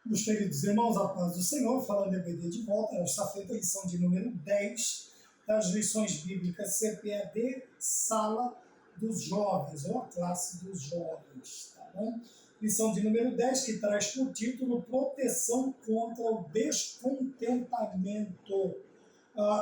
Meus queridos irmãos, a paz do Senhor, falando EBD de volta, esta feita a lição de número 10 das lições bíblicas CPAD, Sala dos Jovens, ou a classe dos jovens, tá bom? Lição de número 10, que traz por título Proteção contra o Descontentamento.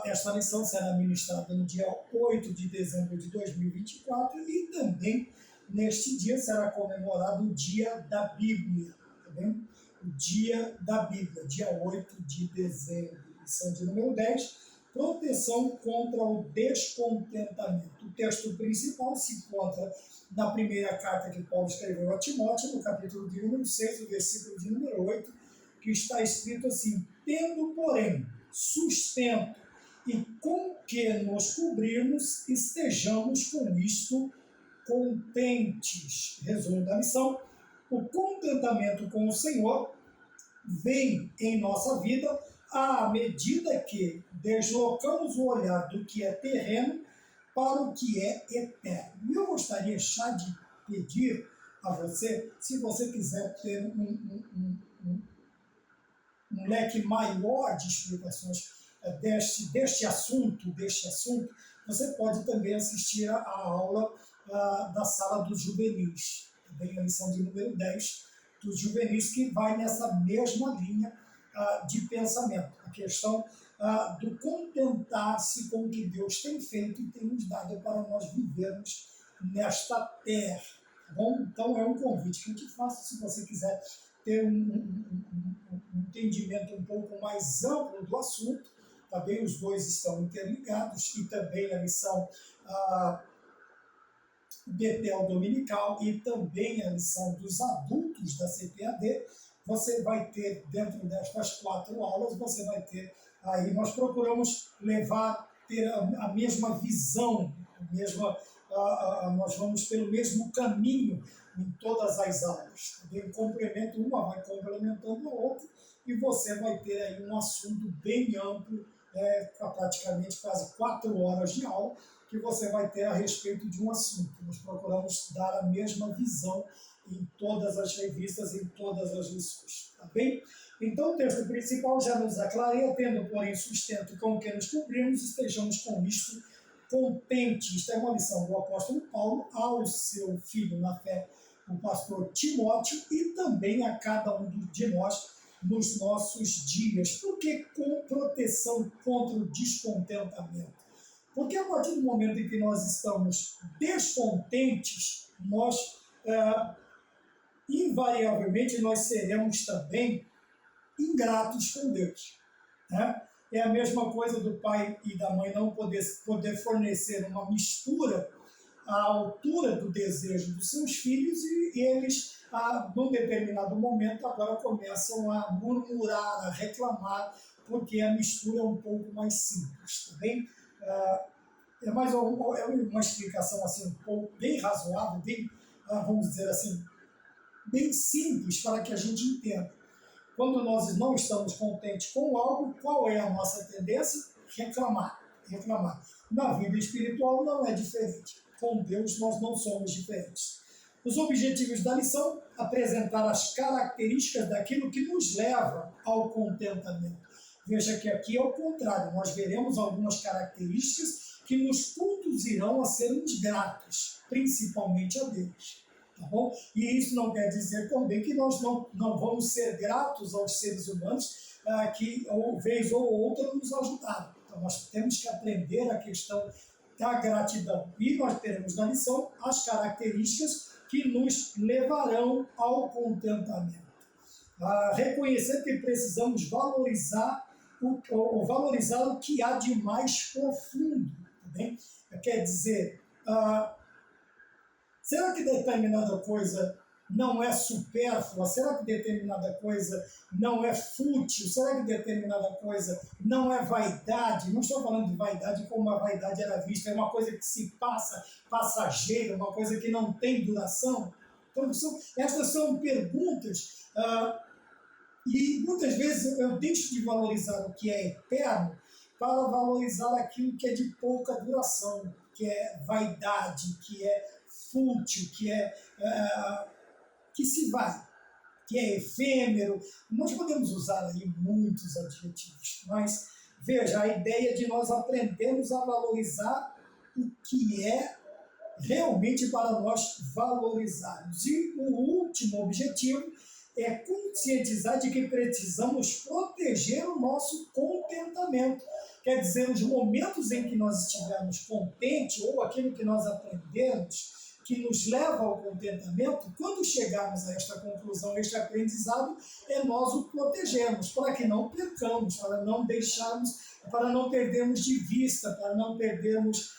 Esta lição será ministrada no dia 8 de dezembro de 2024 e também neste dia será comemorado o Dia da Bíblia, tá bem? O Dia da Bíblia, dia 8 de dezembro, lição de número 10, proteção contra o descontentamento. O texto principal se encontra na primeira carta que Paulo escreveu a Timóteo, no capítulo de número 6, o versículo de número 8, que está escrito assim: tendo, porém, sustento e com que nos cobrirmos, estejamos com isto contentes. Resumo da lição: o contentamento com o Senhor vem em nossa vida à medida que deslocamos o olhar do que é terreno para o que é eterno. E eu gostaria já de pedir a você, se você quiser ter um leque maior de explicações deste assunto, você pode também assistir a aula da Sala dos Juvenis, também a lição de número 10 dos juvenis, que vai nessa mesma linha de pensamento, a questão do contentar-se com o que Deus tem feito e tem nos dado para nós vivermos nesta terra. Tá bom? Então é um convite que eu te faço, se você quiser ter um entendimento um pouco mais amplo do assunto. Também os dois estão interligados, e também a lição Betel Dominical e também a lição dos adultos da CPAD, você vai ter, dentro destas 4 aulas, você vai ter aí, nós procuramos ter a mesma visão, nós vamos pelo mesmo caminho em todas as aulas. Também complemento, uma vai complementando a outra, e você vai ter aí um assunto bem amplo, praticamente quase 4 horas de aula, que você vai ter a respeito de um assunto. Nós procuramos dar a mesma visão em todas as revistas, em todas as lições, tá bem? Então o texto principal já nos aclareia: tendo, porém, sustento com o que nos cobrimos, estejamos com isto contentes. Isto é uma lição do apóstolo Paulo ao seu filho na fé, o pastor Timóteo, e também a cada um de nós nos nossos dias. Por que com proteção contra o descontentamento? Porque a partir do momento em que nós estamos descontentes, nós, invariavelmente, nós seremos também ingratos com Deus, né? É a mesma coisa do pai e da mãe não poder fornecer uma mistura à altura do desejo dos seus filhos, e eles, num determinado momento, agora começam a murmurar, a reclamar, porque a mistura é um pouco mais simples, tá bem? É uma explicação assim, um pouco bem razoável, bem, vamos dizer assim, bem simples para que a gente entenda. Quando nós não estamos contentes com algo, qual é a nossa tendência? Reclamar. Na vida espiritual não é diferente. Com Deus nós não somos diferentes. Os objetivos da lição: apresentar as características daquilo que nos leva ao contentamento. Veja que aqui é o contrário, nós veremos algumas características que nos conduzirão a sermos gratos, principalmente a Deus. Tá bom? E isso não quer dizer também que nós não vamos ser gratos aos seres humanos que, vez ou outra, nos ajudaram. Então, nós temos que aprender a questão da gratidão. E nós teremos na lição as características que nos levarão ao contentamento. Reconhecer que precisamos valorizar o que há de mais profundo. Tá bem? Quer dizer, será que determinada coisa não é supérflua? Será que determinada coisa não é fútil? Será que determinada coisa não é vaidade? Não estou falando de vaidade como a vaidade era vista, é uma coisa que se passa, passageira, uma coisa que não tem duração. Então, estas são perguntas, e muitas vezes eu deixo de valorizar o que é eterno para valorizar aquilo que é de pouca duração, que é vaidade, que é fútil, que se vai. que é efêmero. Nós podemos usar aí muitos adjetivos, mas veja, a ideia de nós aprendermos a valorizar o que é realmente para nós valorizarmos. E o último objetivo é conscientizar de que precisamos proteger o nosso contentamento. Quer dizer, os momentos em que nós estivermos contentes ou aquilo que nós aprendemos que nos leva ao contentamento, quando chegarmos a esta conclusão, este aprendizado, é nós o protegermos, para que não percamos, para não deixarmos, para não perdermos de vista, para não perdermos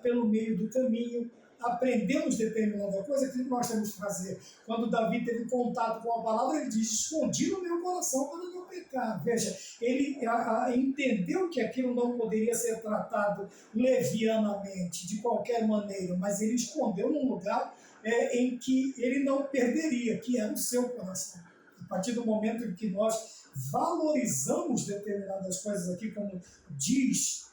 pelo meio do caminho. Aprendemos determinada coisa, que nós temos que fazer. Quando Davi teve contato com a palavra, ele diz: escondi no meu coração para não pecar. Veja, ele entendeu que aquilo não poderia ser tratado levianamente, de qualquer maneira, mas ele escondeu num lugar em que ele não perderia, que era o seu coração. A partir do momento em que nós valorizamos determinadas coisas aqui, como diz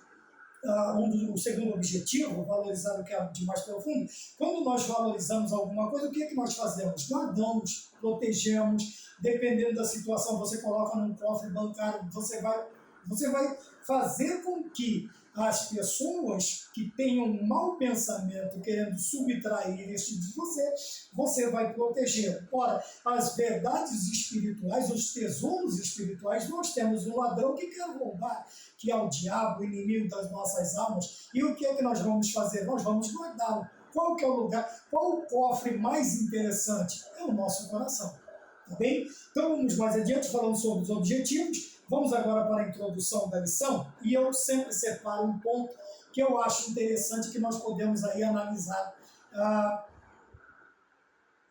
o segundo objetivo, valorizar o que é de mais profundo. Quando nós valorizamos alguma coisa, o que é que nós fazemos? Guardamos, protegemos, dependendo da situação, você coloca num cofre bancário, você vai fazer com que as pessoas que tenham um mau pensamento querendo subtrair este de você vai proteger. Ora, as verdades espirituais, os tesouros espirituais, nós temos um ladrão que quer roubar, que é o diabo, o inimigo das nossas almas. E o que é que nós vamos fazer? Nós vamos guardá-lo. Qual que é o lugar? Qual o cofre mais interessante? É o nosso coração. Tá bem? Então vamos mais adiante, falando sobre os objetivos. Vamos agora para a introdução da lição, e eu sempre separo um ponto que eu acho interessante que nós podemos aí analisar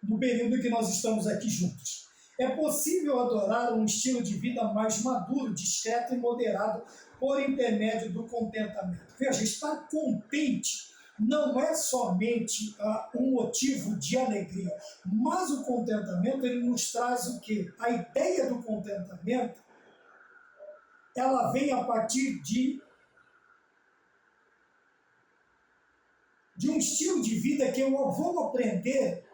no período que nós estamos aqui juntos. É possível adorar um estilo de vida mais maduro, discreto e moderado por intermédio do contentamento. Veja, estar contente não é somente um motivo de alegria, mas o contentamento ele nos traz o quê? A ideia do contentamento ela vem a partir de um estilo de vida que eu vou aprender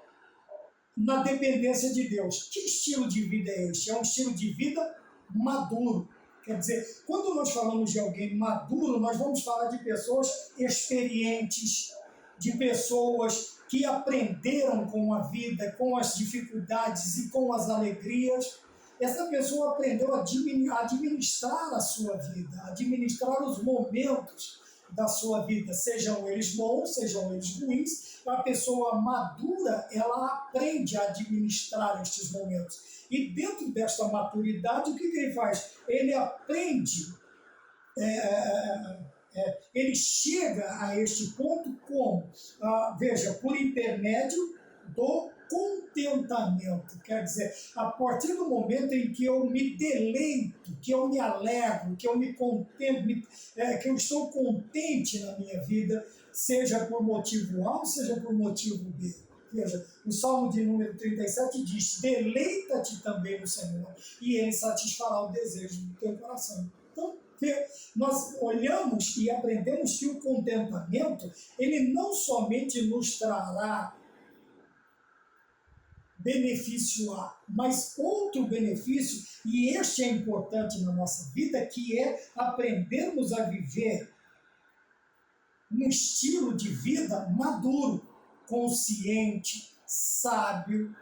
na dependência de Deus. Que estilo de vida é este? É um estilo de vida maduro. Quer dizer, quando nós falamos de alguém maduro, nós vamos falar de pessoas experientes, de pessoas que aprenderam com a vida, com as dificuldades e com as alegrias. Essa pessoa aprendeu a administrar a sua vida, a administrar os momentos da sua vida, sejam eles bons, sejam eles ruins. A pessoa madura, ela aprende a administrar estes momentos. E dentro desta maturidade, o que ele faz? Ele aprende, ele chega a este ponto como? Veja, por intermédio do contentamento. Quer dizer, a partir do momento em que eu me deleito, que eu me alegro, que eu me contento, que eu estou contente na minha vida, seja por motivo A ou seja por motivo B. Veja, o Salmo de número 37 diz: deleita-te também no Senhor, e Ele satisfará o desejo do teu coração. Então, nós olhamos e aprendemos que o contentamento, ele não somente nos trará benefício A, mas outro benefício, e este é importante na nossa vida, que é aprendermos a viver um estilo de vida maduro, consciente, sábio,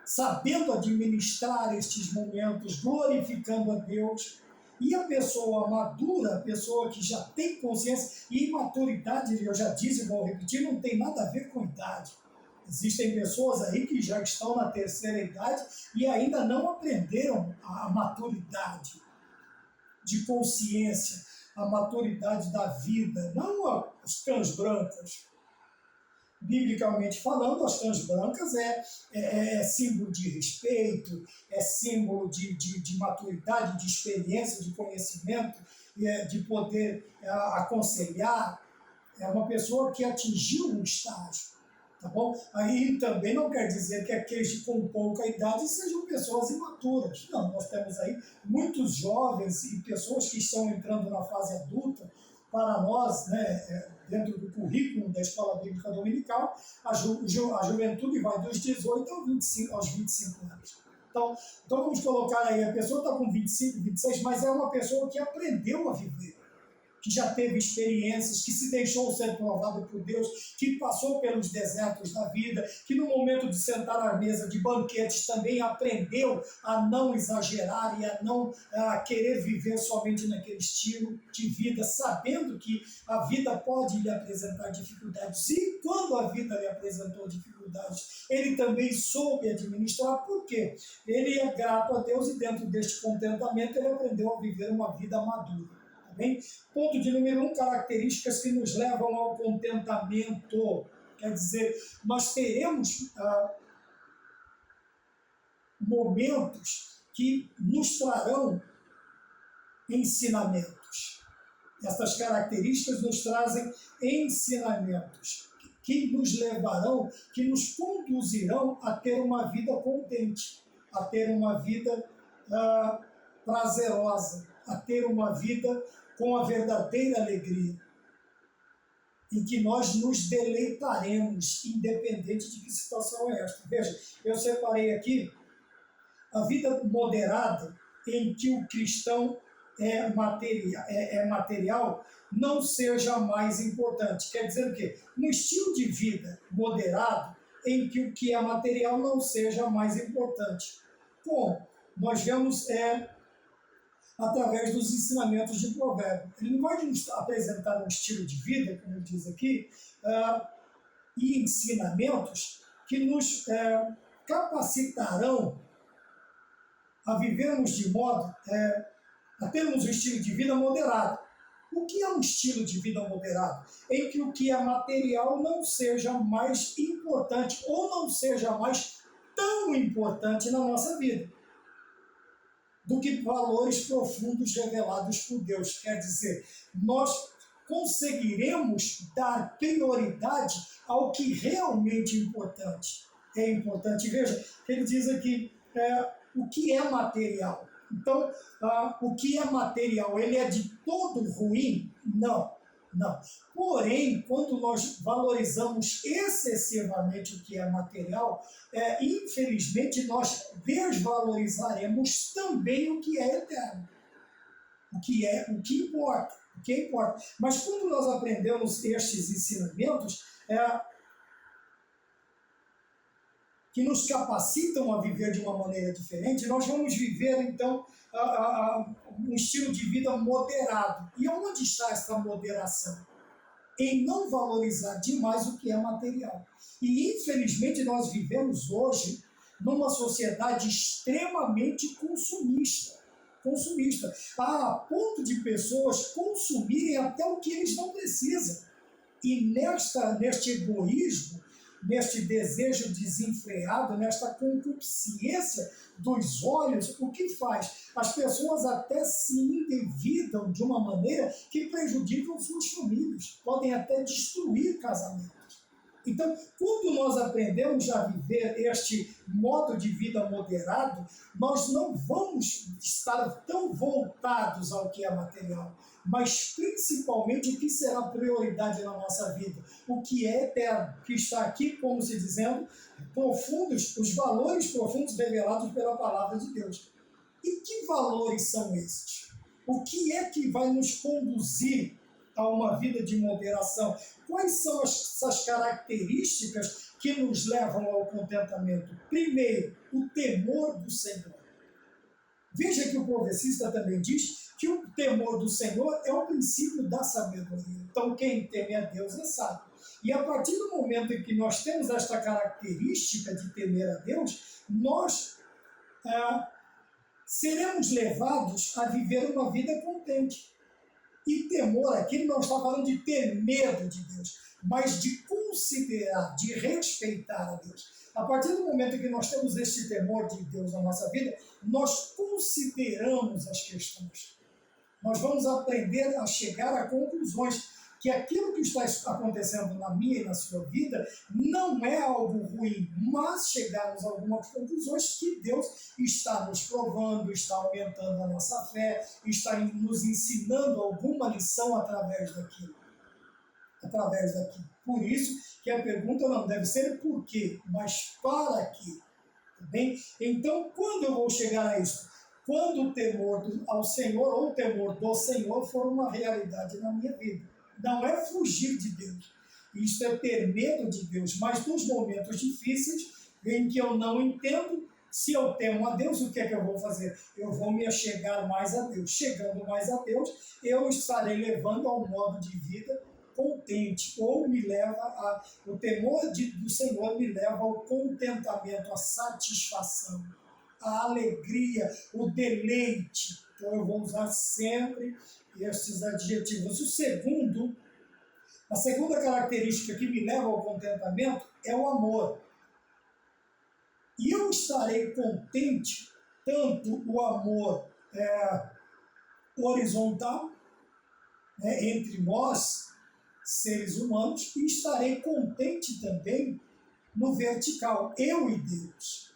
sabendo administrar estes momentos, glorificando a Deus. E a pessoa madura, a pessoa que já tem consciência, e maturidade, eu já disse e vou repetir, não tem nada a ver com idade. Existem pessoas aí que já estão na terceira idade e ainda não aprenderam a maturidade de consciência, a maturidade da vida, não as cães brancas. Biblicamente falando, as cães brancas é símbolo de respeito, é símbolo de maturidade, de experiência, de conhecimento, de poder aconselhar. É uma pessoa que atingiu um estágio. Tá bom? Aí também não quer dizer que aqueles com pouca idade sejam pessoas imaturas. Não, nós temos aí muitos jovens e pessoas que estão entrando na fase adulta. Para nós, né, dentro do currículo da Escola Bíblica Dominical, a juventude vai dos 18 aos 25 anos. Então vamos colocar aí, a pessoa está com 25, 26, mas é uma pessoa que aprendeu a viver, que já teve experiências, que se deixou ser provado por Deus, que passou pelos desertos da vida, que no momento de sentar à mesa de banquetes também aprendeu a não exagerar e a não querer viver somente naquele estilo de vida, sabendo que a vida pode lhe apresentar dificuldades. E quando a vida lhe apresentou dificuldades, ele também soube administrar, porque ele é grato a Deus e dentro deste contentamento ele aprendeu a viver uma vida madura. Bem? Ponto de número 1, características que nos levam ao contentamento. Quer dizer, nós teremos momentos que nos trarão ensinamentos. Essas características nos trazem ensinamentos que nos levarão, que nos conduzirão a ter uma vida contente, a ter uma vida prazerosa, a ter uma vida com a verdadeira alegria, em que nós nos deleitaremos, independente de que situação é esta. Veja, eu separei aqui a vida moderada, em que o cristão é material, não seja mais importante. Quer dizer o quê? Um estilo de vida moderado, em que o que é material não seja mais importante. Como? Nós vemos através dos ensinamentos de Provérbio. Ele não vai nos apresentar um estilo de vida, como ele diz aqui, e ensinamentos que nos capacitarão a vivermos de modo, a termos um estilo de vida moderado. O que é um estilo de vida moderado? Em que o que é material não seja mais importante ou não seja mais tão importante na nossa vida do que valores profundos revelados por Deus. Quer dizer, nós conseguiremos dar prioridade ao que realmente é importante. Veja, ele diz aqui, o que é material. Então, o que é material, ele é de todo ruim? Não. Porém, quando nós valorizamos excessivamente o que é material, infelizmente nós desvalorizaremos também o que é eterno, o que importa. Mas quando nós aprendemos estes ensinamentos, que nos capacitam a viver de uma maneira diferente, nós vamos viver, então, um estilo de vida moderado. E onde está essa moderação? Em não valorizar demais o que é material. E, infelizmente, nós vivemos hoje numa sociedade extremamente consumista, a ponto de pessoas consumirem até o que eles não precisam. E neste egoísmo, neste desejo desenfreado, nesta concupiscência dos olhos, o que faz? As pessoas até se endividam de uma maneira que prejudicam suas famílias, podem até destruir casamentos. Então, quando nós aprendemos a viver este modo de vida moderado, nós não vamos estar tão voltados ao que é material, mas principalmente o que será prioridade na nossa vida, o que é eterno, que está aqui, como se dizendo, profundos, os valores profundos revelados pela palavra de Deus. E que valores são esses? O que é que vai nos conduzir a uma vida de moderação? Quais são essas características que nos levam ao contentamento? Primeiro, o temor do Senhor. Veja que o profecista também diz que o temor do Senhor é o princípio da sabedoria. Então, quem teme a Deus é sábio. E a partir do momento em que nós temos esta característica de temer a Deus, nós seremos levados a viver uma vida contente. E temor aqui não está falando de ter medo de Deus, mas de considerar, de respeitar a Deus. A partir do momento em que nós temos este temor de Deus na nossa vida, nós consideramos as questões. Nós vamos aprender a chegar a conclusões que aquilo que está acontecendo na minha e na sua vida não é algo ruim, mas chegarmos a algumas conclusões que Deus está nos provando, está aumentando a nossa fé, está nos ensinando alguma lição através daquilo. através daquilo. Por isso que a pergunta não deve ser por quê, mas para quê. Tá bem? Então, quando eu vou chegar a isso? Quando o temor ao Senhor ou o temor do Senhor for uma realidade na minha vida. Não é fugir de Deus. Isso é ter medo de Deus. Mas nos momentos difíceis, em que eu não entendo, se eu temo a Deus, o que é que eu vou fazer? Eu vou me achegar mais a Deus. Chegando mais a Deus, eu estarei levando a um modo de vida contente, ou me leva a... O temor do Senhor me leva ao contentamento, à satisfação, à alegria, o deleite. Então eu vou usar sempre esses adjetivos. A segunda característica que me leva ao contentamento é o amor. E eu estarei contente, tanto o amor horizontal, entre nós, seres humanos, e estarei contente também no vertical, eu e Deus.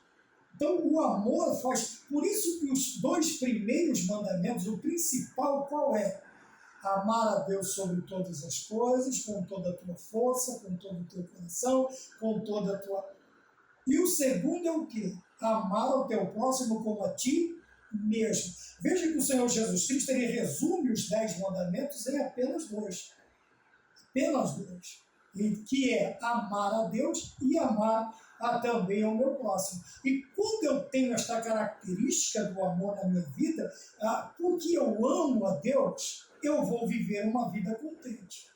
Então, o amor faz... Por isso que os 2 primeiros mandamentos, o principal qual é? Amar a Deus sobre todas as coisas, com toda a tua força, com todo o teu coração, com toda a tua... E o segundo é o quê? Amar ao teu próximo como a ti mesmo. Veja que o Senhor Jesus Cristo, ele resume os 10 mandamentos em apenas 2. Apenas 2. Que é amar a Deus e amar também ao meu próximo. E quando eu tenho esta característica do amor na minha vida, porque eu amo a Deus, eu vou viver uma vida contente.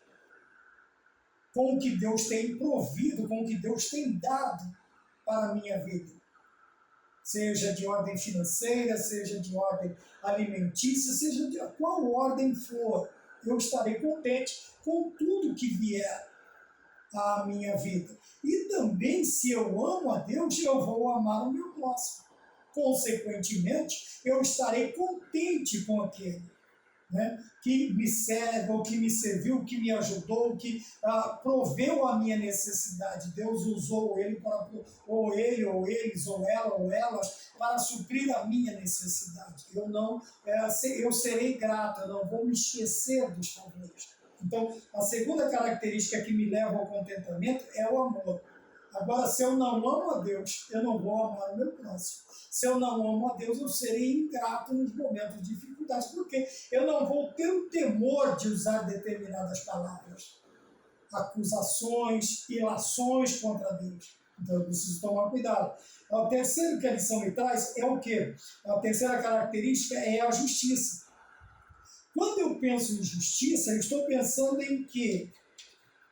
Com o que Deus tem provido, com o que Deus tem dado para a minha vida. Seja de ordem financeira, seja de ordem alimentícia, seja de qual ordem for, eu estarei contente com tudo que vier à minha vida. E também, se eu amo a Deus, eu vou amar o meu próximo. Consequentemente, eu estarei contente com aquele, que me serve, ou que me serviu, que me ajudou, que proveu a minha necessidade. Deus usou ele, ou eles, ou ela, ou elas, para suprir a minha necessidade. Eu serei grato, eu não vou me esquecer dos favores. Então, a segunda característica que me leva ao contentamento é o amor. Agora, se eu não amo a Deus, eu não vou amar o meu próximo. Se eu não amo a Deus, eu serei ingrato nos momentos de dificuldade, porque eu não vou ter o temor de usar determinadas palavras, acusações, ilações contra Deus. Então, eu preciso tomar cuidado. O terceiro que a lição me traz é o quê? A terceira característica é a justiça. Quando eu penso em justiça, eu estou pensando em quê?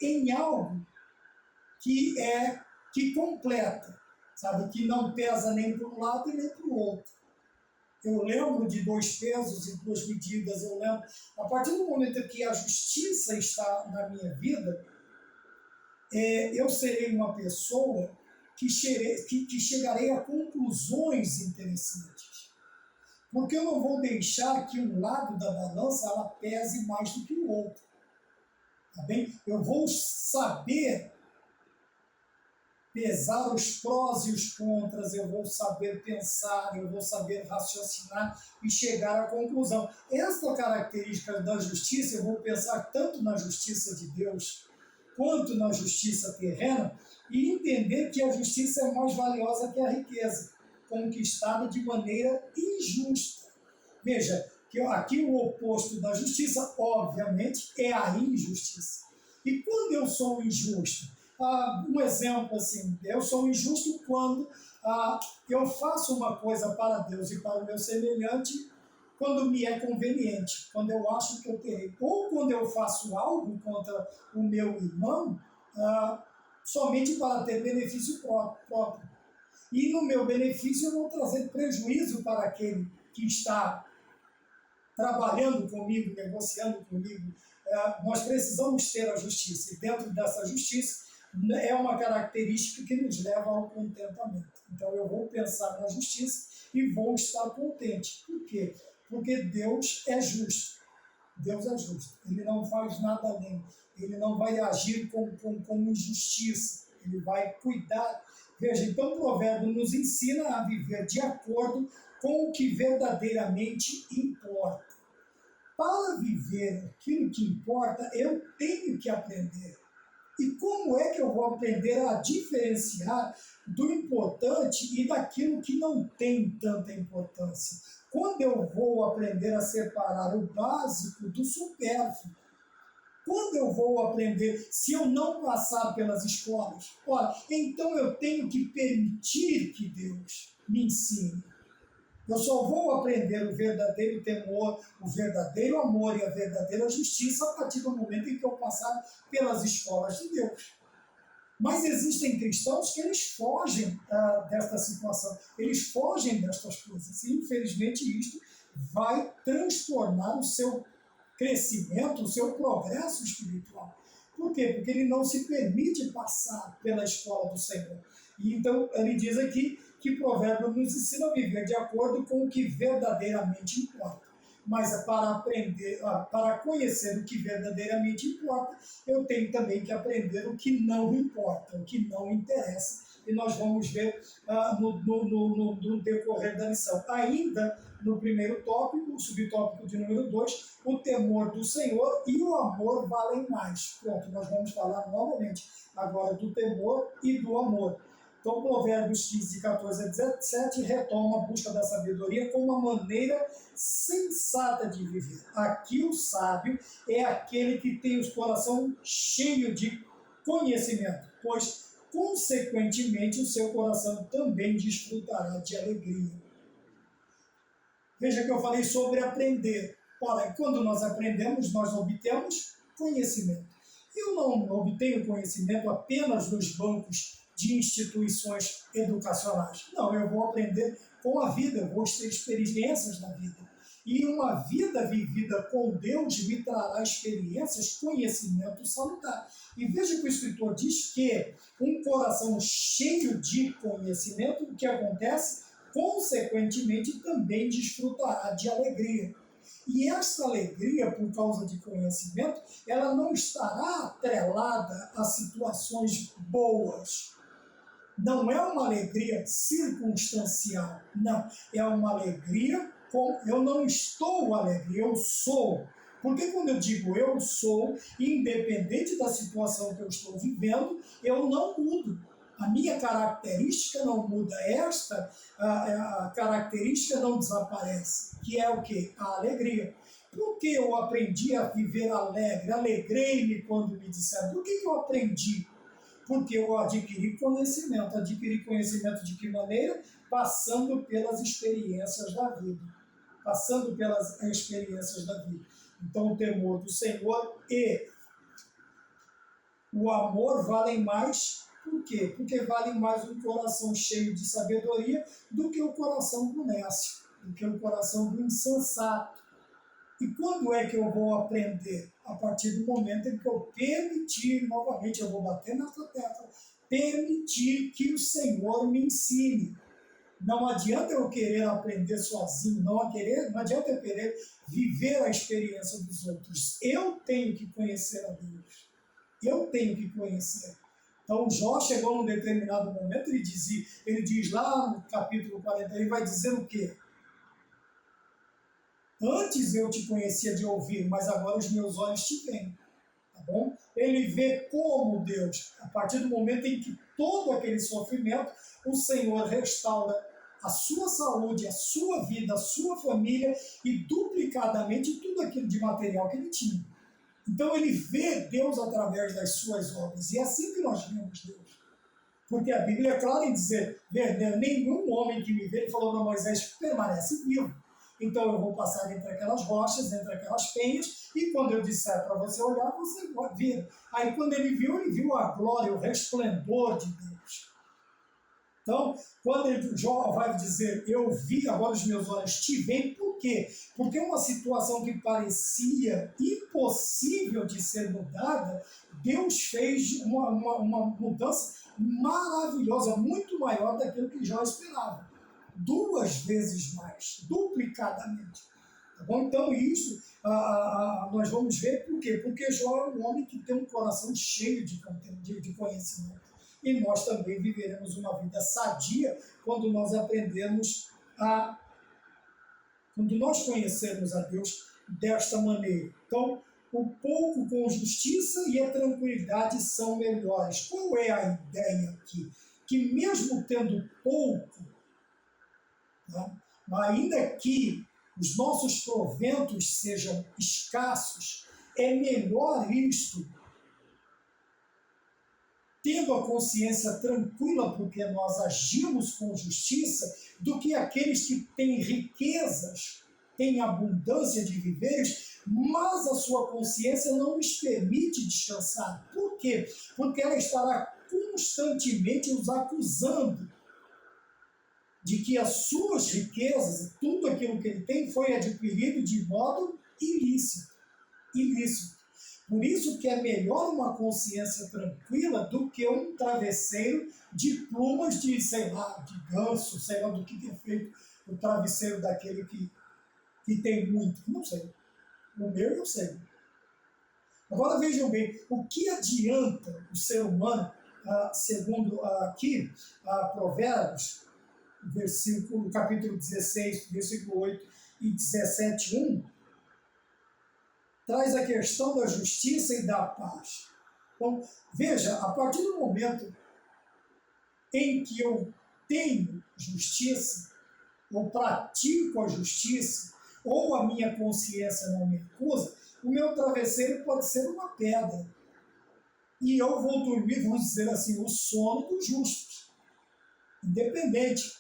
Em algo que completa, sabe? Que não pesa nem para um lado e nem para o outro. Eu lembro de 2 pesos e 2 medidas, eu lembro. A partir do momento que a justiça está na minha vida, eu serei uma pessoa que chegarei a conclusões interessantes. Porque eu não vou deixar que um lado da balança ela pese mais do que o outro. Tá bem? Eu vou saber pesar os prós e os contras, eu vou saber pensar, eu vou saber raciocinar e chegar à conclusão. Esta característica da justiça, eu vou pensar tanto na justiça de Deus, quanto na justiça terrena, e entender que a justiça é mais valiosa que a riqueza, conquistada de maneira injusta. Veja, que aqui o oposto da justiça, obviamente, é a injustiça. E quando eu sou injusto? Um exemplo assim, eu sou injusto quando eu faço uma coisa para Deus e para o meu semelhante quando me é conveniente, quando eu acho que eu terei. Ou quando eu faço algo contra o meu irmão somente para ter benefício próprio. E no meu benefício eu vou trazer prejuízo para aquele que está trabalhando comigo, negociando comigo. Nós precisamos ter a justiça, e dentro dessa justiça é uma característica que nos leva ao contentamento. Então eu vou pensar na justiça e vou estar contente. Por quê? Porque Deus é justo. Deus é justo. Ele não faz nada além. Ele não vai agir com injustiça. Ele vai cuidar. Veja, então o provérbio nos ensina a viver de acordo com o que verdadeiramente importa. Para viver aquilo que importa, eu tenho que aprender. E como é que eu vou aprender a diferenciar do importante e daquilo que não tem tanta importância? Quando eu vou aprender a separar o básico do supérfluo? Quando eu vou aprender, se eu não passar pelas escolas? Ora, então eu tenho que permitir que Deus me ensine. Eu só vou aprender o verdadeiro temor, o verdadeiro amor e a verdadeira justiça a partir do momento em que eu passar pelas escolas de Deus. Mas existem cristãos que eles fogem desta situação, eles fogem destas coisas. E, infelizmente, isto vai transtornar o seu crescimento, o seu progresso espiritual. Por quê? Porque ele não se permite passar pela escola do Senhor. E então, ele diz aqui que Provérbios nos ensina a viver de acordo com o que verdadeiramente importa. Mas para aprender, para conhecer o que verdadeiramente importa, eu tenho também que aprender o que não importa, o que não interessa. E nós vamos ver no decorrer da lição. Ainda no primeiro tópico, o subtópico de número 2, o temor do Senhor e o amor valem mais. Pronto, nós vamos falar novamente agora do temor e do amor. Então, Provérbios 15, 14 a 17 retoma a busca da sabedoria como uma maneira sensata de viver. Aqui o sábio é aquele que tem o coração cheio de conhecimento, pois, consequentemente, o seu coração também desfrutará de alegria. Veja que eu falei sobre aprender. Ora, quando nós aprendemos, nós obtemos conhecimento. Eu não obtenho conhecimento apenas nos bancos de instituições educacionais. Não, eu vou aprender com a vida, eu vou ter experiências na vida. E uma vida vivida com Deus me trará experiências, conhecimento salutar. E veja que o escritor diz que um coração cheio de conhecimento, o que acontece? Consequentemente, também desfrutará de alegria. E essa alegria, por causa de conhecimento, ela não estará atrelada a situações boas. Não é uma alegria circunstancial, não. É uma alegria com eu não estou alegre, eu sou. Porque quando eu digo eu sou, independente da situação que eu estou vivendo, eu não mudo. A minha característica não muda, a característica não desaparece, que é o quê? A alegria. Por que eu aprendi a viver alegre? Alegrei-me quando me disseram. Por que eu aprendi? Porque eu adquiri conhecimento. Adquiri conhecimento de que maneira? Passando pelas experiências da vida. Passando pelas experiências da vida. Então, o temor do Senhor e o amor valem mais. Por quê? Porque vale mais um coração cheio de sabedoria do que o coração do nécio, do que o coração do insensato. E quando é que eu vou aprender? A partir do momento em que eu permitir, novamente eu vou bater nessa tecla, permitir que o Senhor me ensine. Não adianta eu querer aprender sozinho, não adianta eu querer viver a experiência dos outros. Eu tenho que conhecer a Deus. Eu tenho que conhecer. Então, Jó chegou num determinado momento, ele diz lá no capítulo 40, ele vai dizer o quê? Antes eu te conhecia de ouvir, mas agora os meus olhos te veem. Tá bom? Ele vê como Deus, a partir do momento em que todo aquele sofrimento, o Senhor restaura a sua saúde, a sua vida, a sua família e duplicadamente tudo aquilo de material que ele tinha. Então ele vê Deus através das suas obras. E é assim que nós vemos Deus. Porque a Bíblia é clara em dizer, nenhum homem que me vê, ele falou para Moisés, permanece vivo. Então eu vou passar entre aquelas rochas, entre aquelas penhas, e quando eu disser para você olhar, você vai ver. Aí quando ele viu a glória, o resplendor de Deus. Então, quando Jó vai dizer, eu vi, agora os meus olhos te veem, por quê? Porque uma situação que parecia impossível de ser mudada, Deus fez uma mudança maravilhosa, muito maior daquilo que Jó esperava. 2 vezes mais, duplicadamente. Tá bom? Então, isso nós vamos ver por quê? Porque Jó é um homem que tem um coração cheio de conhecimento. E nós também viveremos uma vida sadia quando nós aprendermos quando nós conhecermos a Deus desta maneira. Então, o pouco com justiça e a tranquilidade são melhores. Qual é a ideia aqui? Que mesmo tendo pouco, né, ainda que os nossos proventos sejam escassos, é melhor isto, tendo a consciência tranquila porque nós agimos com justiça, do que aqueles que têm riquezas, têm abundância de viveres, mas a sua consciência não lhes permite descansar. Por quê? Porque ela estará constantemente os acusando de que as suas riquezas, tudo aquilo que ele tem, foi adquirido de modo ilícito. Por isso que é melhor uma consciência tranquila do que um travesseiro de plumas de, sei lá, de ganso, sei lá do que é feito o travesseiro daquele que tem muito. Não sei. O meu eu sei. Agora vejam bem, o que adianta o ser humano, segundo aqui, Provérbios, capítulo 16, versículo 8 e 17, 1, traz a questão da justiça e da paz. Então, veja, a partir do momento em que eu tenho justiça, ou pratico a justiça, ou a minha consciência não me acusa, o meu travesseiro pode ser uma pedra. E eu vou dormir, vamos dizer assim, o sono dos justos. Independente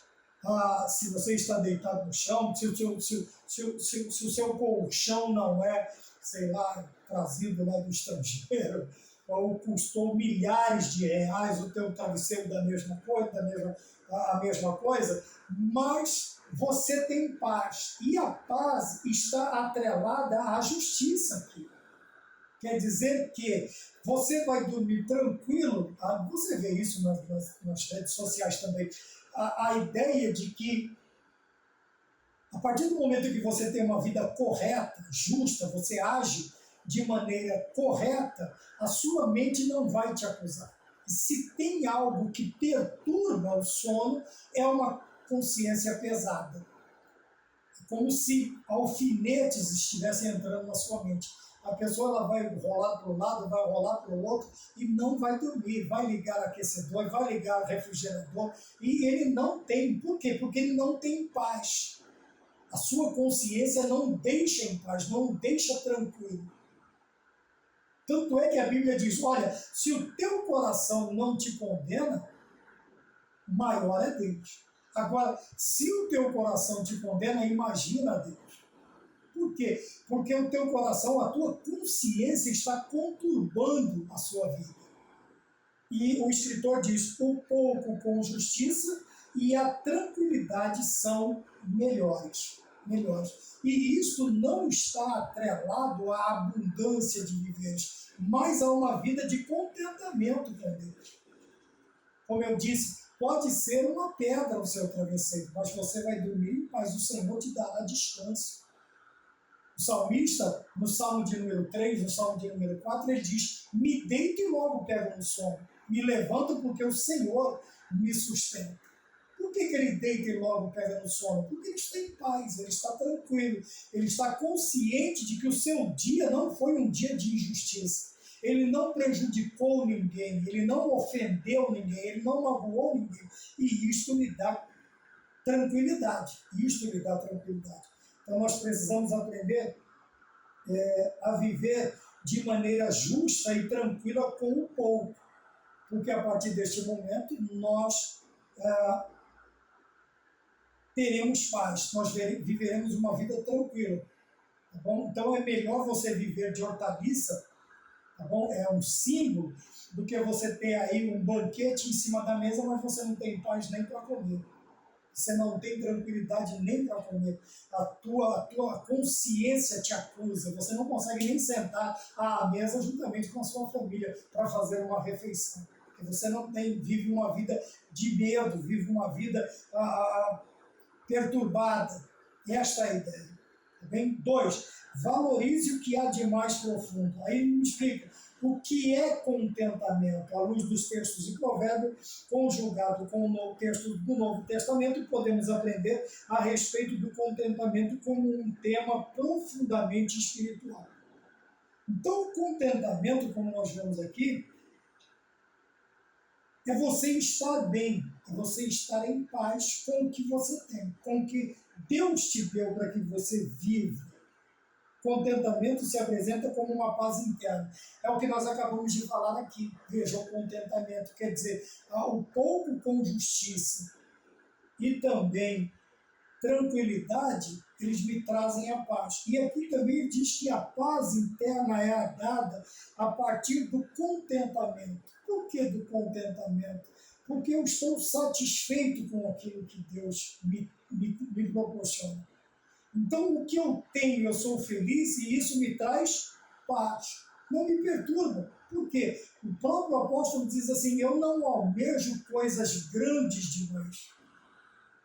se você está deitado no chão, se o seu colchão não é, sei lá, trazido lá do estrangeiro, ou custou milhares de reais o teu travesseiro da mesma coisa, a mesma coisa, mas você tem paz. E a paz está atrelada à justiça aqui. Quer dizer que você vai dormir tranquilo, você vê isso nas redes sociais também, a ideia de que a partir do momento que você tem uma vida correta, justa, você age de maneira correta, a sua mente não vai te acusar. Se tem algo que perturba o sono, é uma consciência pesada. É como se alfinetes estivessem entrando na sua mente. A pessoa ela vai rolar para um lado, vai rolar para o outro e não vai dormir, vai ligar aquecedor, vai ligar refrigerador e ele não tem. Por quê? Porque ele não tem paz. A sua consciência não deixa em paz, não deixa tranquilo. Tanto é que a Bíblia diz, olha, se o teu coração não te condena, maior é Deus. Agora, se o teu coração te condena, imagina Deus. Por quê? Porque o teu coração, a tua consciência está conturbando a sua vida. E o escritor diz, o pouco com justiça e a tranquilidade são melhores. E isso não está atrelado à abundância de viveres, mas a uma vida de contentamento com Deus. Como eu disse, pode ser uma pedra o seu travesseiro, mas você vai dormir, mas o Senhor te dará descanso. O salmista, no Salmo de número 3, no Salmo de número 4, ele diz, me deito e logo pego no sono, me levanto porque o Senhor me sustenta. Por que ele deita e logo pega no sono? Porque ele está em paz, ele está tranquilo, ele está consciente de que o seu dia não foi um dia de injustiça. Ele não prejudicou ninguém, ele não ofendeu ninguém, ele não magoou ninguém. E isto lhe dá tranquilidade. Então nós precisamos aprender a viver de maneira justa e tranquila com o pouco. Porque a partir deste momento nós teremos paz, nós viveremos uma vida tranquila. Tá bom? Então é melhor você viver de hortaliça, tá bom? É um símbolo do que você ter aí um banquete em cima da mesa, mas você não tem paz nem para comer. Você não tem tranquilidade nem para comer. A tua consciência te acusa. Você não consegue nem sentar à mesa juntamente com a sua família para fazer uma refeição. Porque você não vive uma vida de medo, vive uma vida perturbada. Esta é a ideia. Tá bem? 2. Valorize o que há de mais profundo. Aí me explica. o que é contentamento. À luz dos textos de Provérbios, conjugado com o texto do Novo Testamento, podemos aprender a respeito do contentamento como um tema profundamente espiritual. Então, o contentamento, como nós vemos aqui, é você estar bem, é você estar em paz com o que você tem, com o que Deus te deu para que você viva. Contentamento se apresenta como uma paz interna. É o que nós acabamos de falar aqui. Veja, o contentamento quer dizer o pouco com justiça e também tranquilidade, eles me trazem a paz. E aqui também diz que a paz interna é dada a partir do contentamento. Por que do contentamento? Porque eu estou satisfeito com aquilo que Deus me proporciona. Então, o que eu tenho, eu sou feliz e isso me traz paz. Não me perturba. Por quê? O próprio apóstolo diz assim, eu não almejo coisas grandes demais.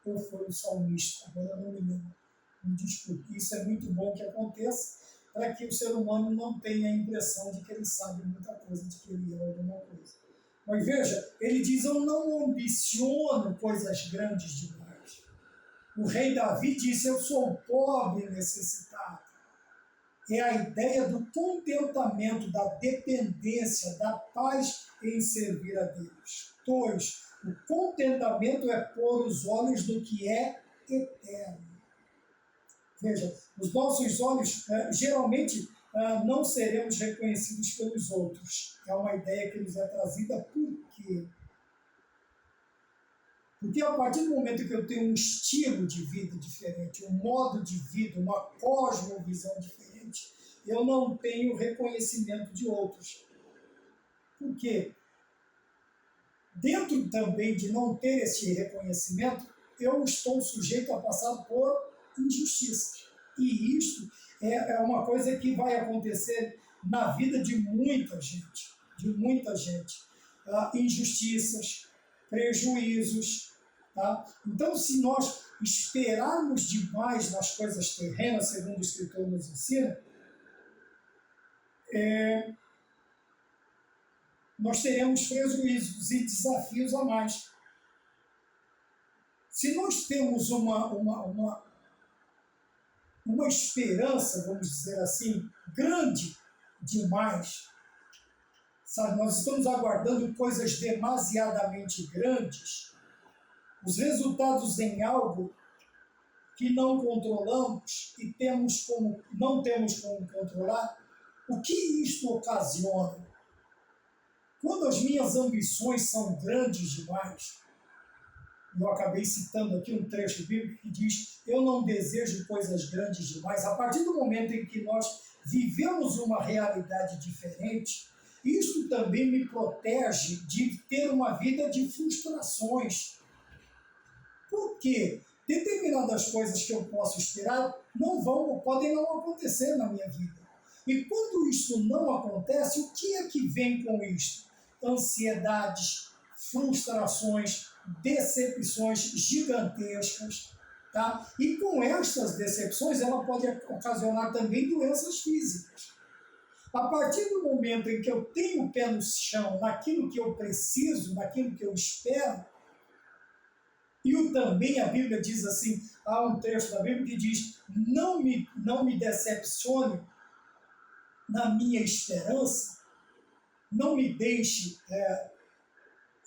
Ou foi o salmista, agora eu não me lembro. Me desculpe. Isso é muito bom que aconteça, para que o ser humano não tenha a impressão de que ele sabe muita coisa, de que ele é alguma coisa. Mas veja, ele diz, eu não ambiciono coisas grandes demais. O rei Davi disse, eu sou pobre e necessitado. É a ideia do contentamento, da dependência, da paz em servir a Deus. 2. O contentamento é pôr os olhos no que é eterno. Veja, os nossos olhos geralmente não seremos reconhecidos pelos outros. É uma ideia que nos é trazida por quê? Porque a partir do momento que eu tenho um estilo de vida diferente, um modo de vida, uma cosmovisão diferente, eu não tenho reconhecimento de outros. Por quê? Dentro também de não ter esse reconhecimento, eu estou sujeito a passar por injustiça. E isto é uma coisa que vai acontecer na vida de muita gente. De muita gente. Injustiças, prejuízos. Tá? Então, se nós esperarmos demais nas coisas terrenas, segundo o escritor nos ensina, nós teremos prejuízos e desafios a mais. Se nós temos uma esperança, vamos dizer assim, grande demais, sabe, nós estamos aguardando coisas demasiadamente grandes, os resultados em algo que não controlamos e não temos como controlar, o que isto ocasiona? Quando as minhas ambições são grandes demais, eu acabei citando aqui um trecho bíblico que diz, eu não desejo coisas grandes demais. A partir do momento em que nós vivemos uma realidade diferente, isso também me protege de ter uma vida de frustrações. Por quê? Determinadas coisas que eu posso esperar podem não acontecer na minha vida. E quando isso não acontece, o que é que vem com isso? Ansiedades, frustrações, decepções gigantescas. Tá? E com estas decepções, ela pode ocasionar também doenças físicas. A partir do momento em que eu tenho o pé no chão, naquilo que eu preciso, naquilo que eu espero, e também a Bíblia diz assim, há um trecho da Bíblia que diz, não me decepcione na minha esperança, não me deixe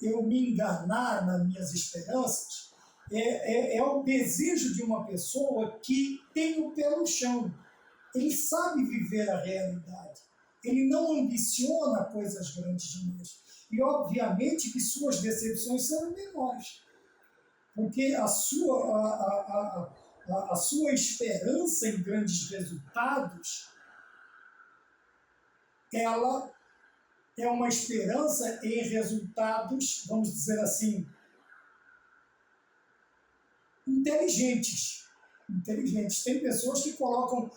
eu me enganar nas minhas esperanças, é o desejo de uma pessoa que tem o pé no chão. Ele sabe viver a realidade. Ele não ambiciona coisas grandes demais. E, obviamente, que suas decepções serão menores. Porque a sua esperança em grandes resultados, ela é uma esperança em resultados, vamos dizer assim, inteligentes. Tem pessoas que colocam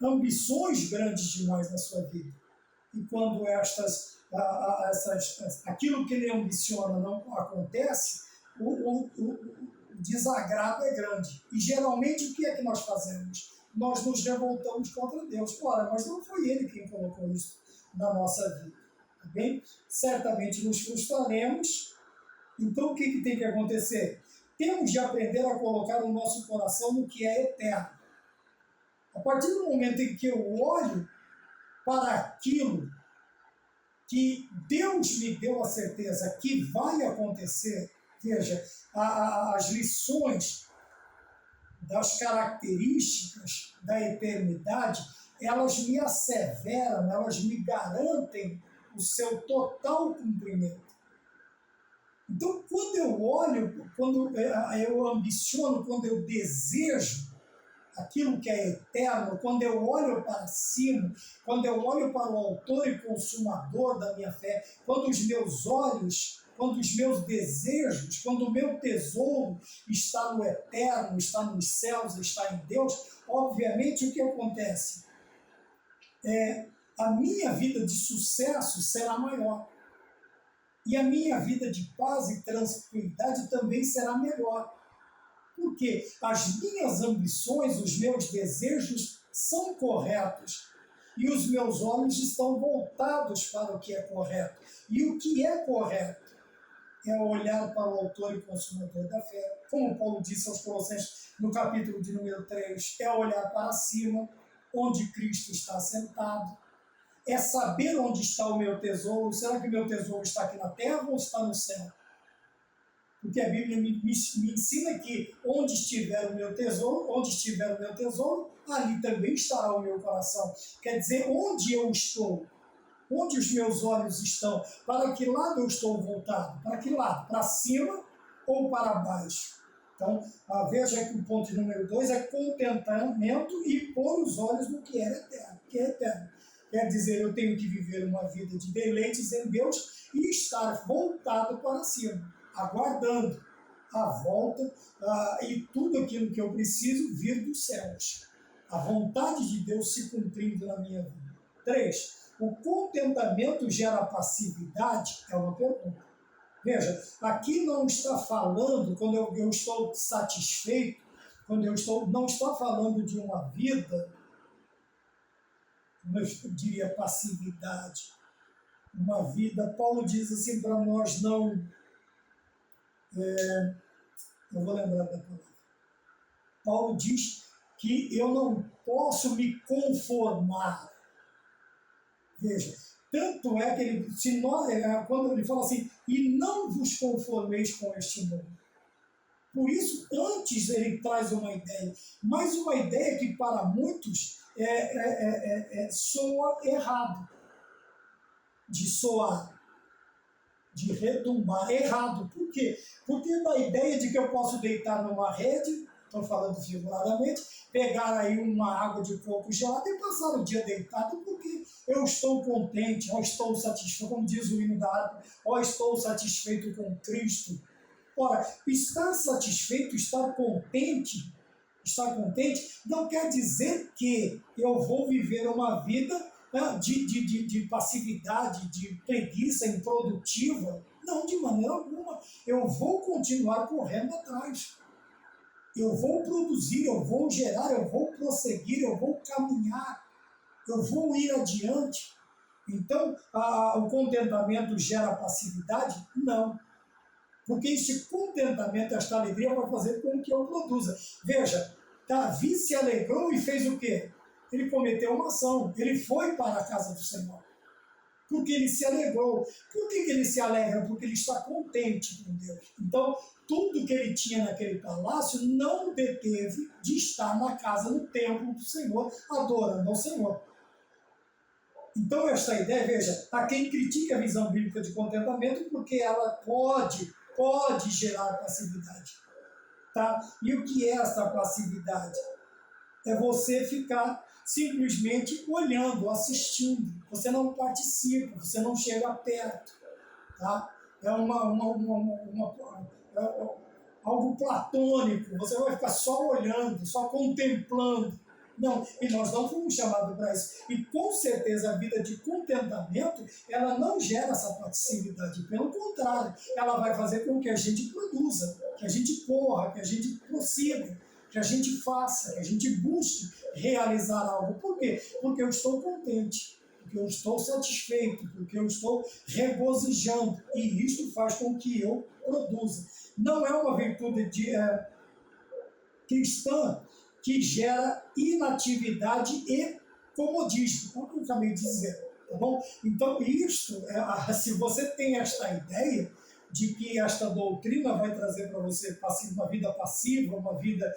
ambições grandes demais na sua vida. E quando aquilo que ele ambiciona não acontece, o desagrado é grande. E geralmente o que é que nós fazemos? nós nos revoltamos contra Deus. Ora, mas não foi Ele quem colocou isso na nossa vida, tá bem? Certamente nos frustraremos. Então, o que tem que acontecer? Temos de aprender a colocar o nosso coração no que é eterno. A partir do momento em que eu olho para aquilo que Deus me deu a certeza que vai acontecer, veja, as lições das características da eternidade, elas me asseveram, elas me garantem o seu total cumprimento. Então, quando eu olho, quando eu ambiciono, quando eu desejo aquilo que é eterno, quando eu olho para cima, quando eu olho para o autor e consumador da minha fé, quando os meus olhos, quando os meus desejos, quando o meu tesouro está no eterno, está nos céus, está em Deus, obviamente o que acontece? A minha vida de sucesso será maior. E a minha vida de paz e tranquilidade também será melhor. Porque as minhas ambições, os meus desejos são corretos. E os meus olhos estão voltados para o que é correto. E o que é correto é olhar para o autor e consumador da fé. Como Paulo disse aos Colossenses no capítulo de número 3, é olhar para cima, onde Cristo está sentado. É saber onde está o meu tesouro. Será que o meu tesouro está aqui na terra ou está no céu? Porque a Bíblia me ensina que onde estiver o meu tesouro, ali também estará o meu coração. Quer dizer, onde eu estou, onde os meus olhos estão, para que lado eu estou voltado? Para que lado? Para cima ou para baixo? Então, veja que o ponto número 2 é contentamento e pôr os olhos no que é eterno. Quer dizer, eu tenho que viver uma vida de deleites em Deus e estar voltado para cima, aguardando a volta e tudo aquilo que eu preciso vir dos céus. A vontade de Deus se cumprindo na minha vida. 3. O contentamento gera passividade? É uma pergunta. Veja, aqui não está falando, quando eu estou satisfeito, não está falando de uma vida, como eu diria, passividade. Uma vida, Paulo diz assim para nós não... eu vou lembrar da palavra. Paulo diz que eu não posso me conformar. Veja, tanto é que quando ele fala assim, e não vos conformeis com este mundo. Por isso, antes ele traz uma ideia, mas uma ideia que para muitos soa errado, de soar, de retumbar errado. Por quê? Porque da ideia de que eu posso deitar numa rede, estou falando figuradamente, pegar aí uma água de coco gelada e passar o dia deitado, porque eu estou contente, ou estou satisfeito, como diz o hino da harpa, ou estou satisfeito com Cristo. Ora, estar satisfeito, estar contente não quer dizer que eu vou viver uma vida de passividade, de preguiça improdutiva. Não, de maneira alguma. Eu vou continuar correndo atrás. Eu vou produzir, eu vou gerar, eu vou prosseguir, eu vou caminhar, eu vou ir adiante. Então, o contentamento gera passividade? Não. Porque este contentamento, esta alegria vai fazer com que eu produza. Veja, Davi se alegrou e fez o quê? Ele cometeu uma ação, ele foi para a casa do Senhor. Porque ele se alegrou. Por que ele se alegra? Porque ele está contente com Deus. Então, tudo que ele tinha naquele palácio não deteve de estar na casa, no templo do Senhor, adorando ao Senhor. Então, esta ideia, veja, há quem critica a visão bíblica de contentamento porque ela pode gerar passividade. Tá? E o que é essa passividade? É você ficar simplesmente olhando, assistindo. Você não participa, você não chega perto. Tá? É algo platônico. Você vai ficar só olhando, só contemplando. Não, e nós não fomos chamados para isso. E com certeza a vida de contentamento, ela não gera essa passividade. Pelo contrário, ela vai fazer com que a gente produza, que a gente corra, que a gente prossiga. que a gente faça, que a gente busque realizar algo. Por quê? Porque eu estou contente, porque eu estou satisfeito, porque eu estou regozijando, e isto faz com que eu produza. Não é uma virtude cristã que gera inatividade e comodismo, como eu acabei de dizer. Tá bom? Então, se você tem esta ideia de que esta doutrina vai trazer para você uma vida passiva, uma vida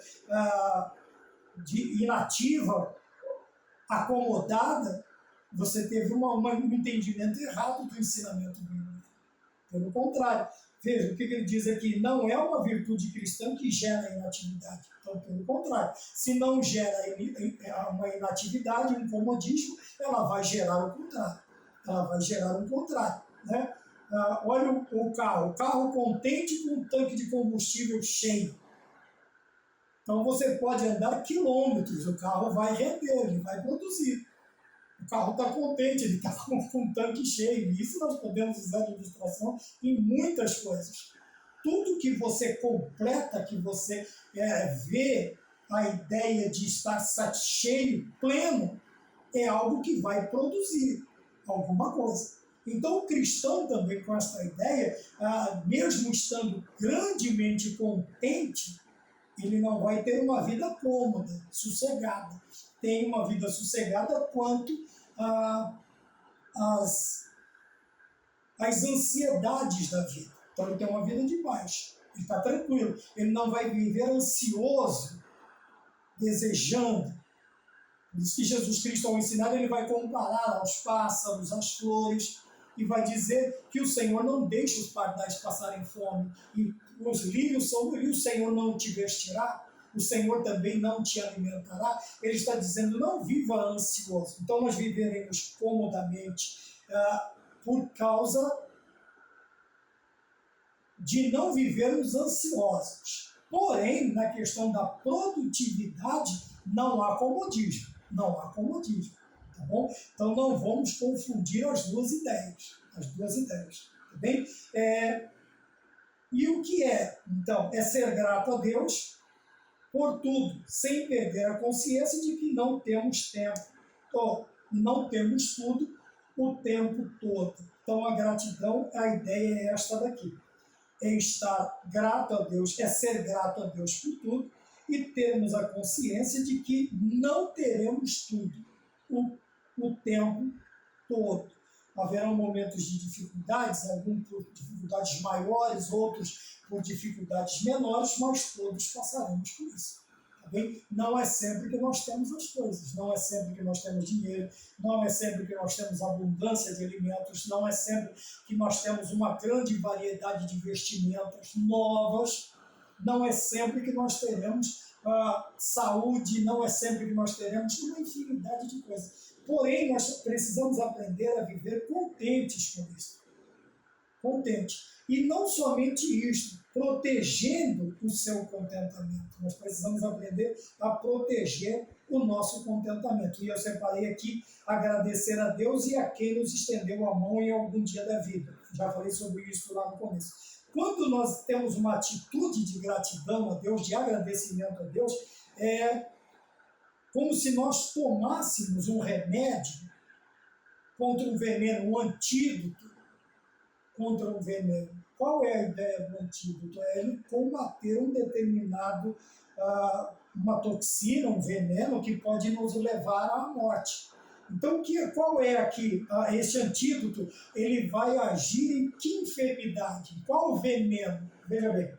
inativa, acomodada, você teve um entendimento errado do ensinamento bíblico. Pelo contrário, veja o que ele diz aqui: não é uma virtude cristã que gera inatividade. Então, pelo contrário, se não gera uma inatividade, um comodismo, ela vai gerar o contrário. Ela vai gerar um contrário, né? Olha o carro contente com um tanque de combustível cheio. Então você pode andar quilômetros, o carro vai render, ele vai produzir. O carro está contente, ele está com um tanque cheio. Isso nós podemos usar de ilustração em muitas coisas. Tudo que você completa, que você vê a ideia de estar cheio, pleno, é algo que vai produzir alguma coisa. Então o cristão também com essa ideia, mesmo estando grandemente contente, ele não vai ter uma vida cômoda, sossegada. Tem uma vida sossegada quanto às ansiedades da vida. Então ele tem uma vida de paz, ele está tranquilo, ele não vai viver ansioso, desejando. Por isso que Jesus Cristo, ao ensinar, ele vai comparar aos pássaros, às flores, e vai dizer que o Senhor não deixa os pardais passarem fome, e os lírios e o Senhor não te vestirá, o Senhor também não te alimentará. Ele está dizendo: não viva ansioso. Então nós viveremos comodamente por causa de não vivermos ansiosos. Porém, na questão da produtividade, não há comodismo. Não há comodismo. Tá bom? Então não vamos confundir as duas ideias. Tá bem? E o que é? Então, é ser grato a Deus por tudo, sem perder a consciência de que não temos tempo, ou não temos tudo o tempo todo. Então a gratidão, a ideia é esta daqui. É estar grato a Deus, é ser grato a Deus por tudo e termos a consciência de que não teremos tudo o tempo todo. Haverão momentos de dificuldades, alguns por dificuldades maiores, outros por dificuldades menores, mas todos passaremos por isso. Tá bem? Não é sempre que nós temos as coisas, não é sempre que nós temos dinheiro, não é sempre que nós temos abundância de alimentos, não é sempre que nós temos uma grande variedade de vestimentas novas, não é sempre que nós teremos saúde, não é sempre que nós teremos uma infinidade de coisas. Porém, nós precisamos aprender a viver contentes com isso. Contente. E não somente isto, protegendo o seu contentamento. Nós precisamos aprender a proteger o nosso contentamento. E eu separei aqui agradecer a Deus e a quem nos estendeu a mão em algum dia da vida. Já falei sobre isso lá no começo. Quando nós temos uma atitude de gratidão a Deus, de agradecimento a Deus, é como se nós tomássemos um remédio contra um veneno, um antídoto contra um veneno. Qual é a ideia do antídoto? É ele combater um determinado, uma toxina, um veneno que pode nos levar à morte. Então, qual é aqui esse antídoto? Ele vai agir em que enfermidade? Qual veneno? Veja bem.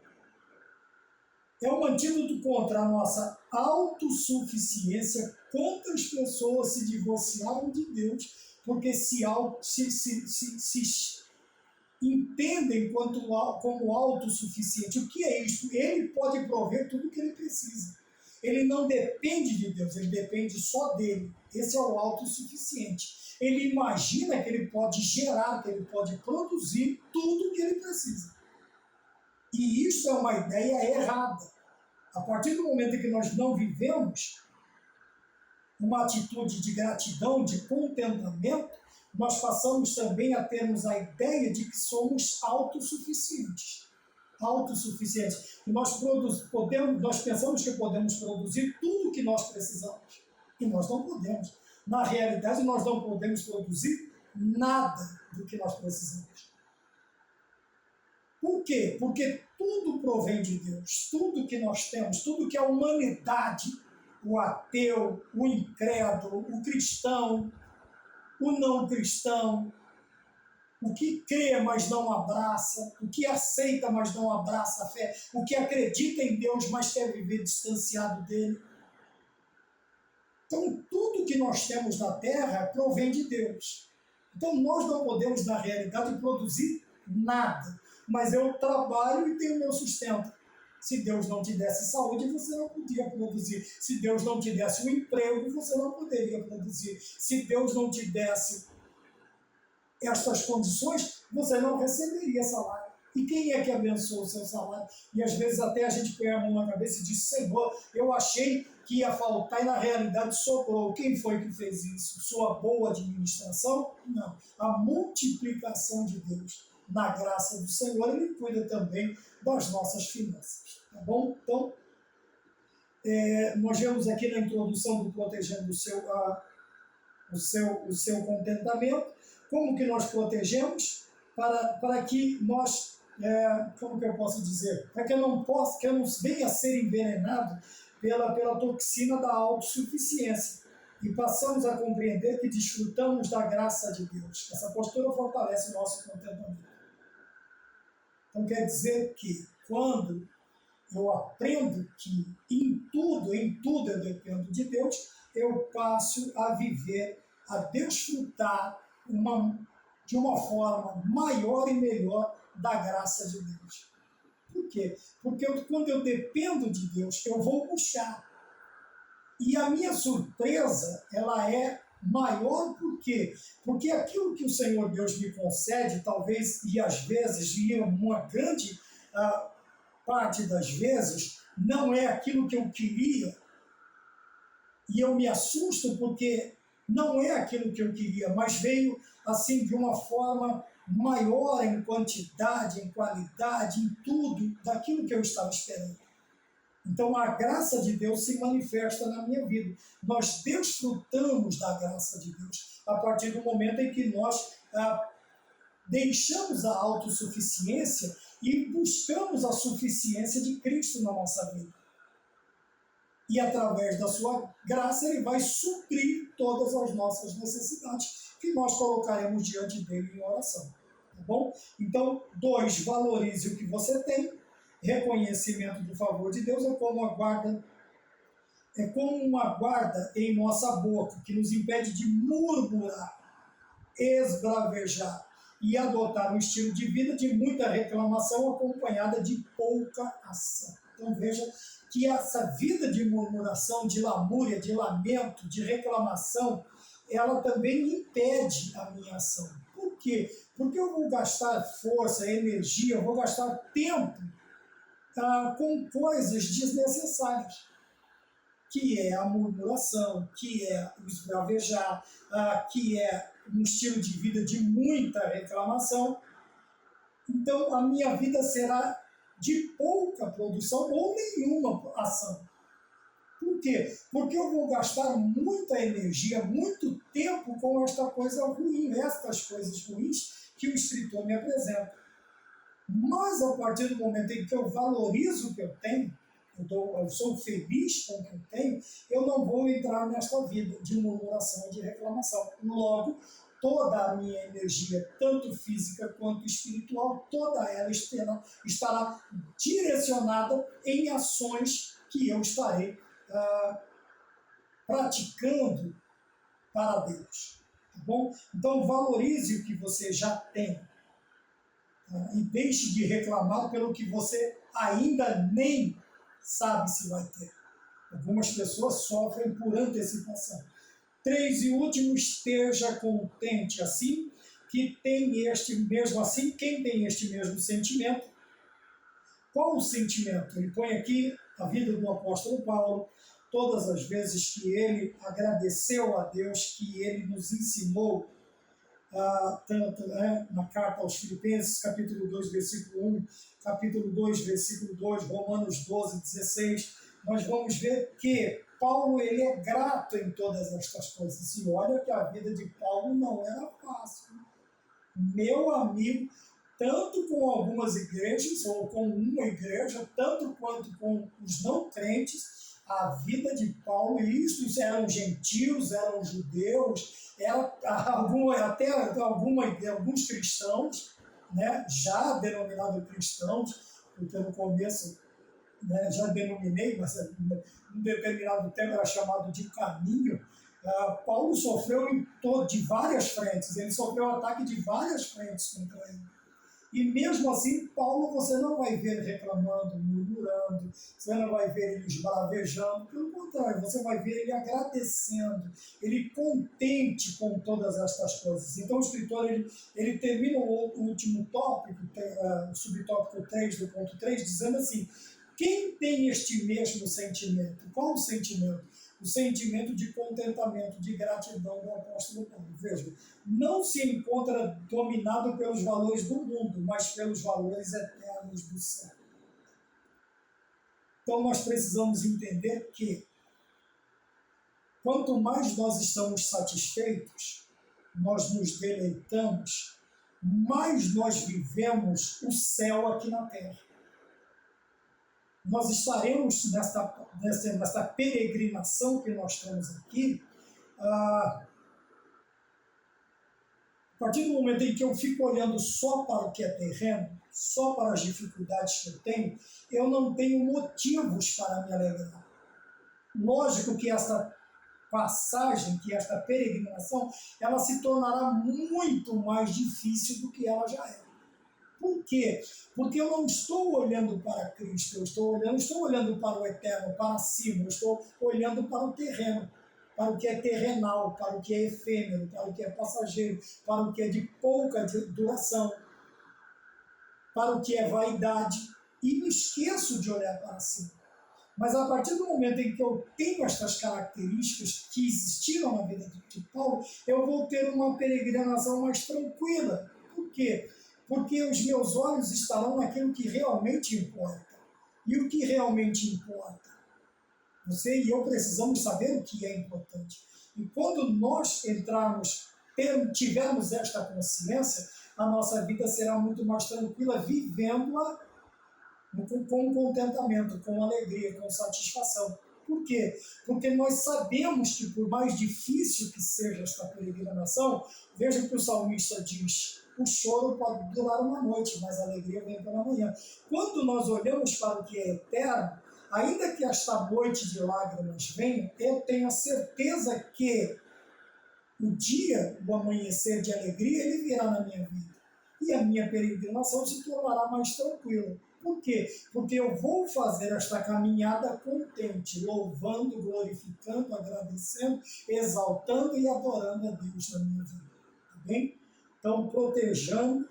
É um antídoto contra a nossa autossuficiência. Quantas pessoas se divorciaram de Deus porque se entendem como autossuficiente? O que é isso? Ele pode prover tudo o que ele precisa. Ele não depende de Deus, ele depende só dele. Esse é o autossuficiente. Ele imagina que ele pode gerar, que ele pode produzir tudo o que ele precisa. E isso é uma ideia errada. A partir do momento em que nós não vivemos uma atitude de gratidão, de contentamento, nós passamos também a termos a ideia de que somos autossuficientes. autossuficientes. E nós pensamos que podemos produzir tudo o que nós precisamos. E nós não podemos. Na realidade, nós não podemos produzir nada do que nós precisamos. Por quê? Porque tudo provém de Deus. Tudo que nós temos, tudo que a humanidade, o ateu, o incrédulo, o cristão, o não cristão, o que crê, mas não abraça, o que aceita, mas não abraça a fé, o que acredita em Deus, mas quer viver distanciado dele. Então, tudo que nós temos na Terra provém de Deus. Então, nós não podemos, na realidade, produzir nada. Mas eu trabalho e tenho meu sustento. Se Deus não te desse saúde, você não podia produzir. Se Deus não te desse um emprego, você não poderia produzir. Se Deus não te desse estas condições, você não receberia salário. E quem é que abençoa o seu salário? E às vezes até a gente põe a mão na cabeça e diz: Senhor, eu achei que ia faltar e na realidade sobrou. Quem foi que fez isso? Sua boa administração? Não. A multiplicação de Deus. Na graça do Senhor, Ele cuida também das nossas finanças. Tá bom? Então, nós vemos aqui na introdução do Protegendo o seu contentamento, como que nós protegemos para que nós, como que eu posso dizer, para que eu não venha a ser envenenado pela toxina da autossuficiência e passamos a compreender que desfrutamos da graça de Deus. Essa postura fortalece o nosso contentamento. Então quer dizer que quando eu aprendo que em tudo eu dependo de Deus, eu passo a viver, a desfrutar de uma forma maior e melhor da graça de Deus. Por quê? Porque quando eu dependo de Deus, eu vou buscar. E a minha surpresa, ela é maior por quê? Porque aquilo que o Senhor Deus me concede, talvez, e às vezes, e uma grande parte das vezes, não é aquilo que eu queria. E eu me assusto porque não é aquilo que eu queria, mas veio assim de uma forma maior em quantidade, em qualidade, em tudo, daquilo que eu estava esperando. Então a graça de Deus se manifesta na minha vida. Nós desfrutamos da graça de Deus a partir do momento em que nós deixamos a autossuficiência e buscamos a suficiência de Cristo na nossa vida. E através da sua graça Ele vai suprir todas as nossas necessidades que nós colocaremos diante dele em oração. Tá bom? Então, 2, valorize o que você tem. Reconhecimento do favor de Deus é como uma guarda em nossa boca, que nos impede de murmurar, esbravejar e adotar um estilo de vida de muita reclamação acompanhada de pouca ação. Então veja que essa vida de murmuração, de lamúria, de lamento, de reclamação, ela também impede a minha ação. Por quê? Porque eu vou gastar força, energia, eu vou gastar tempo com coisas desnecessárias, que é a murmuração, que é o esbravejar, que é um estilo de vida de muita reclamação. Então a minha vida será de pouca produção ou nenhuma ação. Por quê? Porque eu vou gastar muita energia, muito tempo com esta coisa ruim, estas coisas ruins que o escritor me apresenta. Mas a partir do momento em que eu valorizo o que eu tenho, eu sou feliz com o que eu tenho, eu não vou entrar nesta vida de murmuração e de reclamação. Logo, toda a minha energia, tanto física quanto espiritual, toda ela estará direcionada em ações que eu estarei praticando para Deus. Tá bom? Então, valorize o que você já tem. E deixe de reclamar pelo que você ainda nem sabe se vai ter. Algumas pessoas sofrem por antecipação. 3 e último, esteja contente assim, quem tem este mesmo sentimento. Qual o sentimento? Ele põe aqui a vida do apóstolo Paulo, todas as vezes que ele agradeceu a Deus, que ele nos ensinou tanto na carta aos Filipenses, capítulo 2, versículo 1, capítulo 2, versículo 2, Romanos 12, 16, nós vamos ver que Paulo ele é grato em todas estas coisas. E olha que a vida de Paulo não era fácil. Meu amigo, tanto com algumas igrejas, ou com uma igreja, tanto quanto com os não crentes, a vida de Paulo, e isso eram gentios, eram judeus, até alguns cristãos, né, já denominados cristãos, porque no começo, né, já denominei, mas em um determinado tempo era chamado de caminho. Paulo sofreu de várias frentes, ele sofreu ataque de várias frentes contra ele. E mesmo assim, Paulo você não vai ver reclamando, murmurando, você não vai ver ele esbravejando, pelo contrário, você vai ver ele agradecendo, ele contente com todas estas coisas. Então o escritor ele termina o último tópico, o subtópico 3 do ponto 3, dizendo assim: quem tem este mesmo sentimento? Qual o sentimento? O sentimento de contentamento, de gratidão do apóstolo Paulo. Veja, não se encontra dominado pelos valores do mundo, mas pelos valores eternos do céu. Então nós precisamos entender que quanto mais nós estamos satisfeitos, nós nos deleitamos, mais nós vivemos o céu aqui na terra. Nós estaremos nesta peregrinação que nós temos aqui, a partir do momento em que eu fico olhando só para o que é terreno, só para as dificuldades que eu não tenho motivos para me alegrar. Lógico que essa passagem, que esta peregrinação, ela se tornará muito mais difícil do que ela já é. Por quê? Porque eu não estou olhando para Cristo, eu estou olhando para o eterno, para cima, eu estou olhando para o terreno, para o que é terrenal, para o que é efêmero, para o que é passageiro, para o que é de pouca duração, para o que é vaidade, e me esqueço de olhar para cima. Mas a partir do momento em que eu tenho estas características que existiram na vida de Paulo, eu vou ter uma peregrinação mais tranquila. Por quê? Porque os meus olhos estarão naquilo que realmente importa. E o que realmente importa? Você e eu precisamos saber o que é importante. E quando nós tivermos esta consciência, a nossa vida será muito mais tranquila, vivendo-a com contentamento, com alegria, com satisfação. Por quê? Porque nós sabemos que, por mais difícil que seja esta peregrinação, veja o que o salmista diz: o choro pode durar uma noite, mas a alegria vem pela manhã. Quando nós olhamos para o que é eterno, ainda que esta noite de lágrimas venha, eu tenho a certeza que o dia, o amanhecer de alegria, ele virá na minha vida. E a minha peregrinação se tornará mais tranquila. Por quê? Porque eu vou fazer esta caminhada contente, louvando, glorificando, agradecendo, exaltando e adorando a Deus na minha vida. Tá bem? Então, protegendo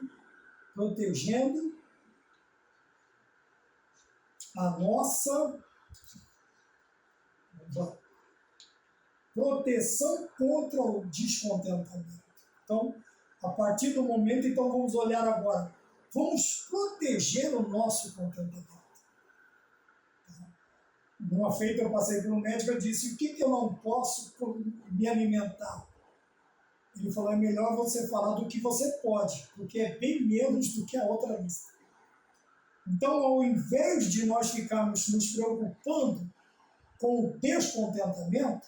a nossa proteção contra o descontentamento. Então, a partir do momento, então vamos olhar agora. Vamos proteger o nosso contentamento. Numa feita eu passei por um médico e disse: o que eu não posso me alimentar? Ele falou: é melhor você falar do que você pode, porque é bem menos do que a outra lista. Então, ao invés de nós ficarmos nos preocupando com o descontentamento,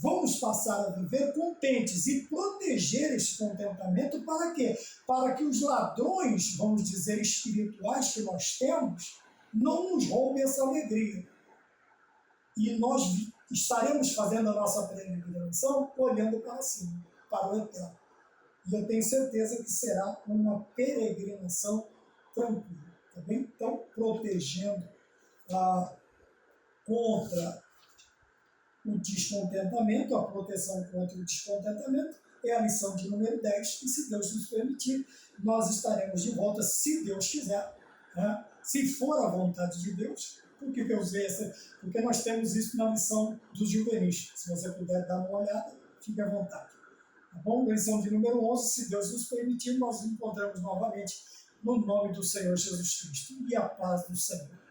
vamos passar a viver contentes e proteger esse contentamento para quê? Para que os ladrões, vamos dizer, espirituais que nós temos, não nos roubem essa alegria. E nós estaremos fazendo a nossa peregrinação olhando para cima, para o eterno. E eu tenho certeza que será uma peregrinação tranquila. Tá bem? Então, protegendo contra o descontentamento, a proteção contra o descontentamento, é a lição de número 10, e se Deus nos permitir, nós estaremos de volta, se Deus quiser, né? Se for a vontade de Deus, porque nós temos isso na lição dos juvenis. Se você puder dar uma olhada, fique à vontade. Tá bom? Lição de número 11, se Deus nos permitir, nós nos encontramos novamente no nome do Senhor Jesus Cristo. E a paz do Senhor.